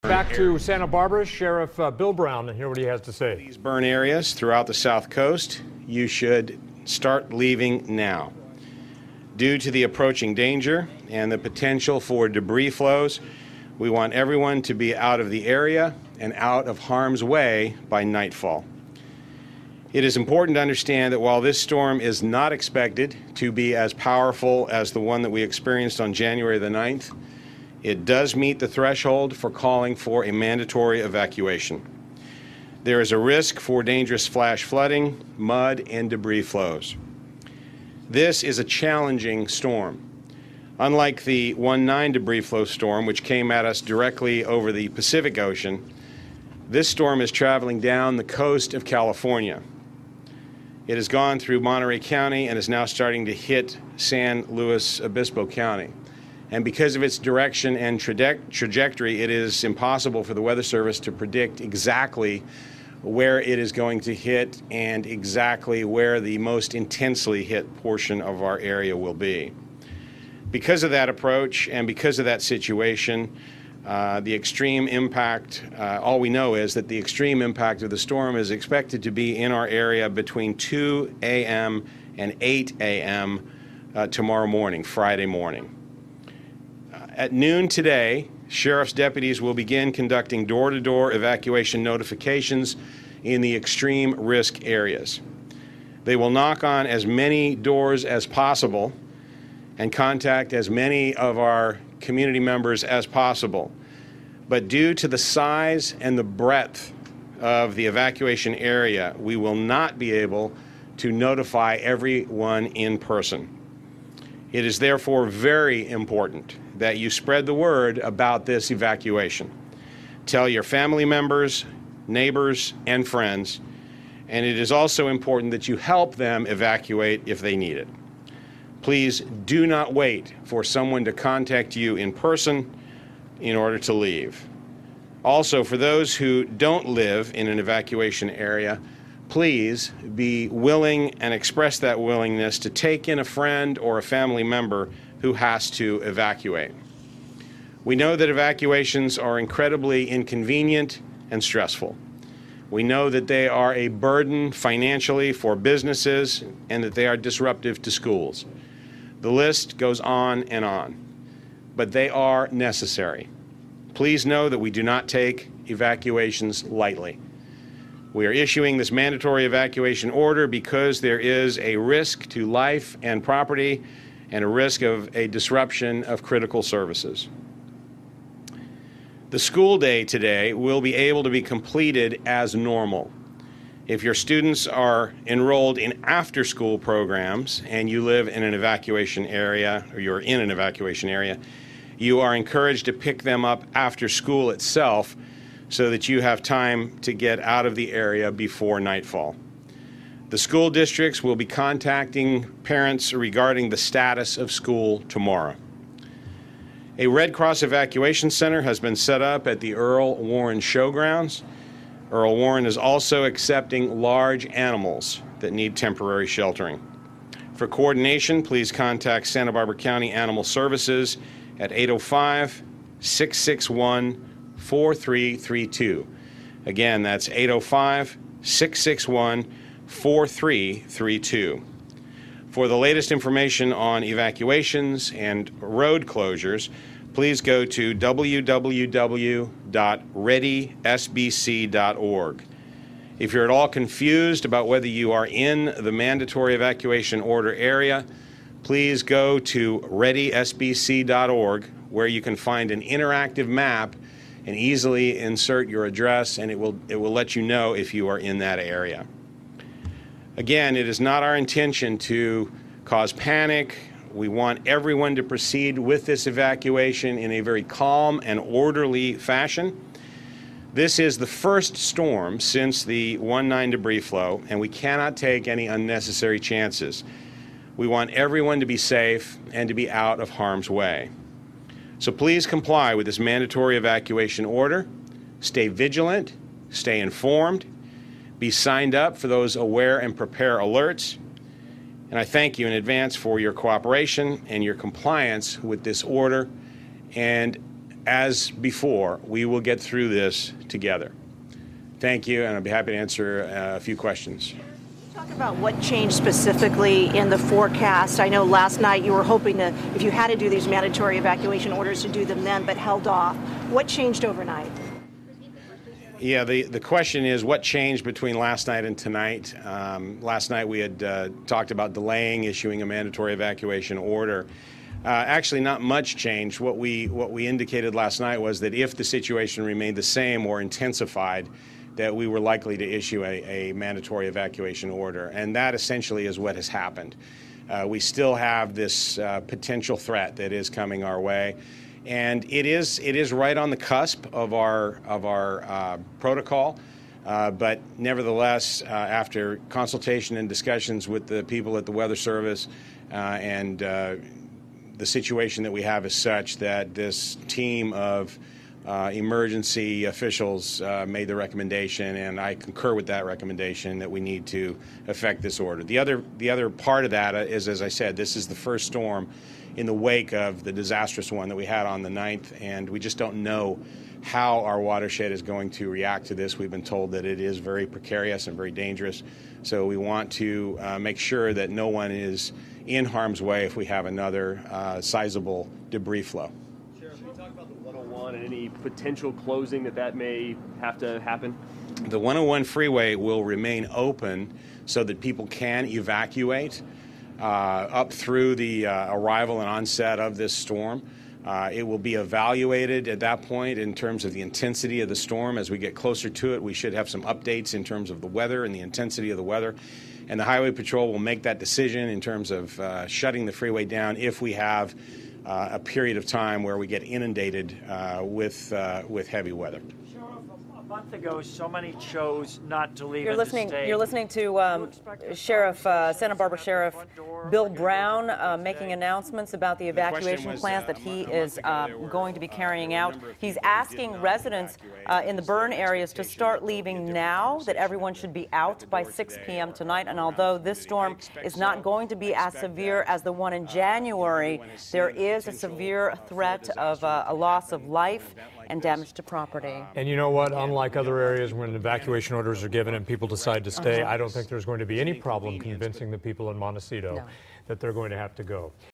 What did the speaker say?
Back to Santa Barbara, Sheriff Bill Brown, and hear what he has to say. These burn areas throughout the South Coast, you should start leaving now. Due to the approaching danger and the potential for debris flows, we want everyone to be out of the area and out of harm's way by nightfall. It is important to understand that while this storm is not expected to be as powerful as the one that we experienced on January the 9th, it does meet the threshold for calling for a mandatory evacuation. There is a risk for dangerous flash flooding, mud, and debris flows. This is a challenging storm. Unlike the 1/9 debris flow storm, which came at us directly over the Pacific Ocean, this storm is traveling down the coast of California. It has gone through Monterey County and is now starting to hit San Luis Obispo County. And because of its direction and trajectory, it is impossible for the Weather Service to predict exactly where it is going to hit and exactly where the most intensely hit portion of our area will be. Because of that approach and because of that situation, the extreme impact, all we know is that the extreme impact of the storm is expected to be in our area between 2 a.m. and 8 a.m. Tomorrow morning, Friday morning. At noon today, Sheriff's deputies will begin conducting door-to-door evacuation notifications in the extreme risk areas. They will knock on as many doors as possible and contact as many of our community members as possible. But due to the size and the breadth of the evacuation area, we will not be able to notify everyone in person. It is therefore very important that you spread the word about this evacuation. Tell your family members, neighbors, and friends, and it is also important that you help them evacuate if they need it. Please do not wait for someone to contact you in person in order to leave. Also, for those who don't live in an evacuation area, please be willing and express that willingness to take in a friend or a family member who has to evacuate. We know that evacuations are incredibly inconvenient and stressful. We know that they are a burden financially for businesses and that they are disruptive to schools. The list goes on, but they are necessary. Please know that we do not take evacuations lightly. We are issuing this mandatory evacuation order because there is a risk to life and property and a risk of a disruption of critical services. The school day today will be able to be completed as normal. If your students are enrolled in after-school programs and you live in an evacuation area, or you're in an evacuation area, you are encouraged to pick them up after school itself so that you have time to get out of the area before nightfall. The school districts will be contacting parents regarding the status of school tomorrow. A Red Cross evacuation center has been set up at the Earl Warren Showgrounds. Earl Warren is also accepting large animals that need temporary sheltering. For coordination, please contact Santa Barbara County Animal Services at 805-661-4332. Again, that's 805-661-4332. For the latest information on evacuations and road closures, please go to www.readysbc.org. If you're at all confused about whether you are in the mandatory evacuation order area, please go to readysbc.org, where you can find an interactive map and easily insert your address, and it will let you know if you are in that area. Again, it is not our intention to cause panic. We want everyone to proceed with this evacuation in a very calm and orderly fashion. This is the first storm since the 1/9 debris flow, and we cannot take any unnecessary chances. We want everyone to be safe and to be out of harm's way. So please comply with this mandatory evacuation order. Stay vigilant, stay informed, be signed up for those aware and prepare alerts. And I thank you in advance for your cooperation and your compliance with this order. And as before, we will get through this together. Thank you, and I'd be happy to answer a few questions. Talk about what changed specifically in the forecast. I know last night you were hoping to, if you had to do these mandatory evacuation orders, to do them then, but held off. What changed overnight? Yeah, the question is what changed between last night and tonight. Last night we had talked about delaying issuing a mandatory evacuation order. Actually, not much changed. What we indicated last night was that if the situation remained the same or intensified, that we were likely to issue a mandatory evacuation order. And that essentially is what has happened. We still have this potential threat that is coming our way. And it is right on the cusp of our protocol. But nevertheless, after consultation and discussions with the people at the Weather Service and the situation that we have is such that this team of emergency officials made the recommendation, and I concur with that recommendation that we need to effect this order. The other part of that is, as I said, this is the first storm in the wake of the disastrous one that we had on the 9th, and we just don't know how our watershed is going to react to this. We've been told that it is very precarious and very dangerous, so we want to make sure that no one is in harm's way if we have another sizable debris flow. Sheriff, can you talk about the 101 and any potential closing that may have to happen? The 101 freeway will remain open so that people can evacuate up through the arrival and onset of this storm. It will be evaluated at that point in terms of the intensity of the storm. As we get closer to it, we should have some updates in terms of the weather and the intensity of the weather. And the Highway Patrol will make that decision in terms of shutting the freeway down if we have a period of time where we get inundated with heavy weather. A month ago, so many chose not to leave. You're listening to Sheriff Santa Barbara Sheriff Bill Brown making announcements about the evacuation plans that he is going to be carrying out. He's asking residents in the burn areas to start leaving now, that everyone should be out by 6 p.m. tonight. And although this storm is not going to be as severe as the one in January, there is a severe threat of a loss of life and damage to property. And you know what? Unlike other areas when evacuation orders are given and people decide to stay, I don't think there's going to be any problem convincing the people in Montecito that they're going to have to go.